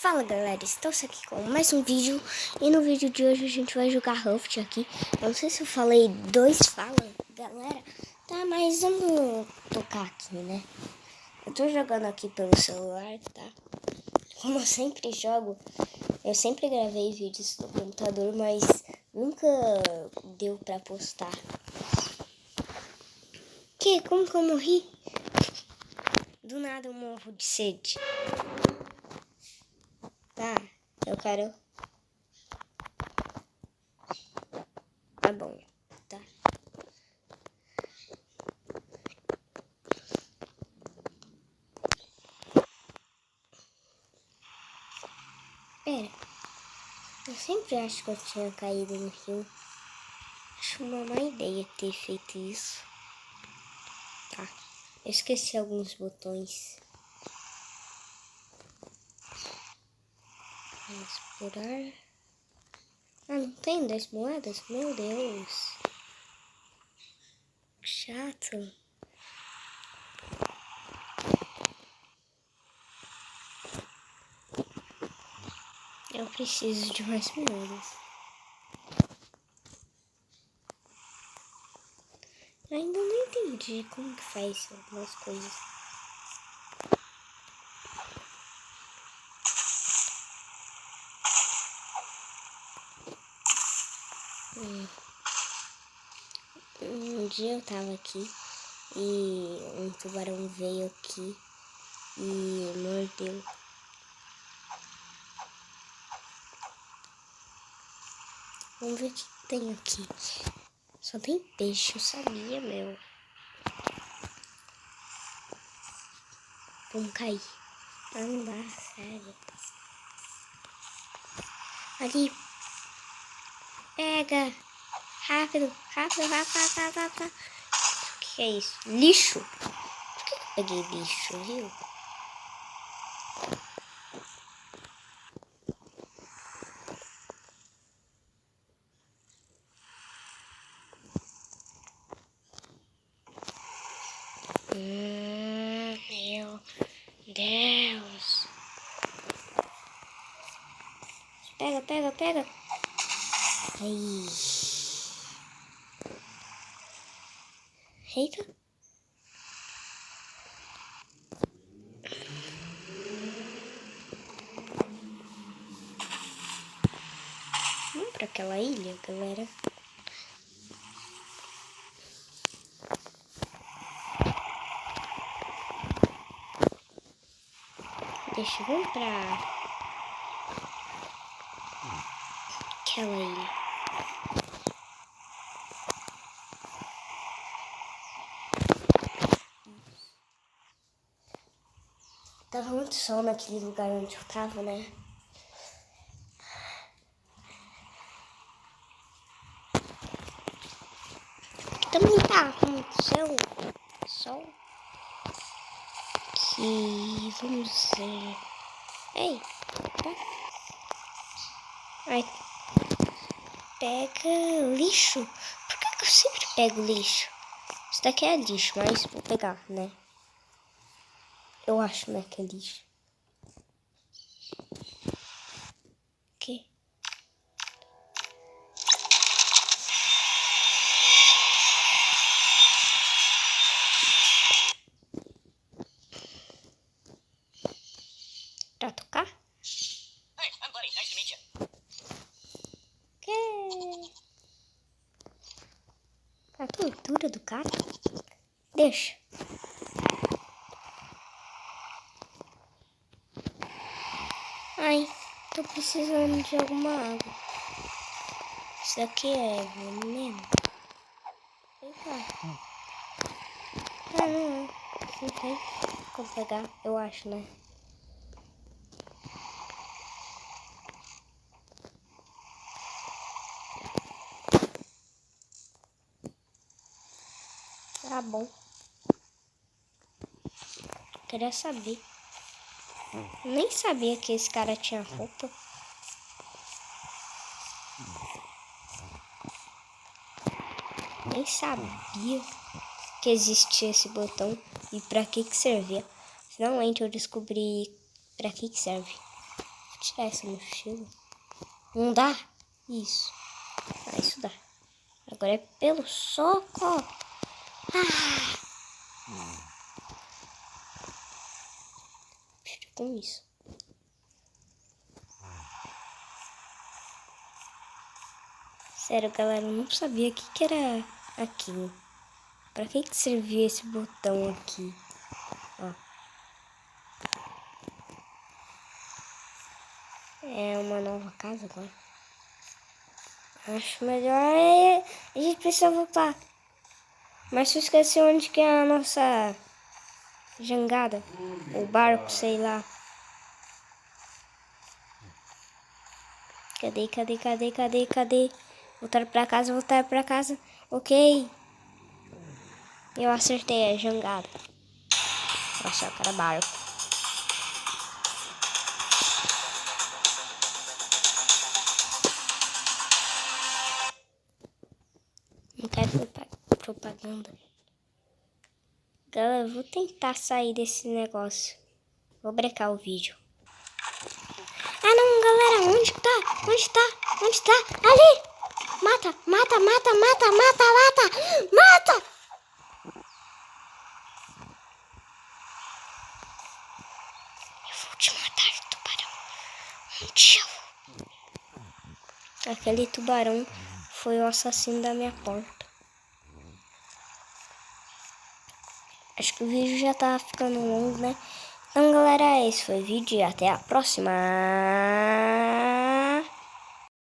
Fala galera, estamos aqui com mais um vídeo. E no vídeo de hoje a gente vai jogar Raft aqui. Eu não sei se eu falei dois fala, galera. Tá, mas vamos tocar aqui, né? Eu tô jogando aqui pelo celular, tá? Como eu sempre jogo, eu sempre gravei vídeos no computador, mas nunca deu pra postar. Como que eu morri? Do nada eu morro de sede. Tá, eu quero... Tá bom, tá. Pera, eu sempre acho que eu tinha caído no rio. Acho uma má ideia ter feito isso. Tá, eu esqueci alguns botões. Vamos explorar. Ah, não tem 10 moedas? Meu Deus. Chato. Eu preciso de mais moedas. Eu ainda não entendi como que faz algumas coisas. Um dia eu tava aqui e um tubarão veio aqui e mordeu. Vamos ver o que tem aqui. Só tem peixe, eu sabia, meu. Vamos cair. Ah, não dá, sério. Ali. Pega. Rápido, rápido, rápido, rápido, rápido. O que é isso? Lixo? Por que eu peguei lixo, viu? Meu Deus. Pega, pega, pega. Aí. Eita. Vamos pra aquela ilha, galera. Deixa eu vir pra aquela ilha. Tava muito sol naquele lugar onde eu tava, né? Também tá muito sol. Que vamos ver. Ei, tá? Ai, pega lixo. Por que eu sempre pego lixo? Isso daqui é lixo, mas vou pegar, né? Eu acho, né, que é lixo. Que? Pra tocar? Hey, I'm Buddy. Nice to meet you. Que? A pintura do cara? Deixa. Ai, tô precisando de alguma água. Isso daqui é veneno. Eita. Ah, não tem como pegar, eu acho, né? Tá bom. Queria saber. Nem sabia que esse cara tinha roupa. Nem sabia que existia esse botão e pra que servia. Finalmente eu descobri Pra que serve? Vou tirar essa mochila. Não dá? Isso. Ah, isso dá. Agora é pelo soco. Ah! Fica com isso. Sério, galera, eu não sabia o que era aquilo. Pra que servia esse botão aqui? Ó. É uma nova casa agora. Acho melhor a gente precisa voltar. Mas se eu esqueci onde que é a nossa jangada. O barco, sei lá. Cadê? Voltar pra casa. Ok. Eu acertei a jangada. Nossa, cara, barco. Não quero propaganda. Galera, eu vou tentar sair desse negócio. Vou brecar o vídeo. Ah, não, galera. Onde tá? Ali! Mata! Eu vou te matar, tubarão. Um dia. Aquele tubarão foi o assassino da minha porta. Acho que o vídeo já tá ficando longo, né? Então, galera, esse foi o vídeo e até a próxima.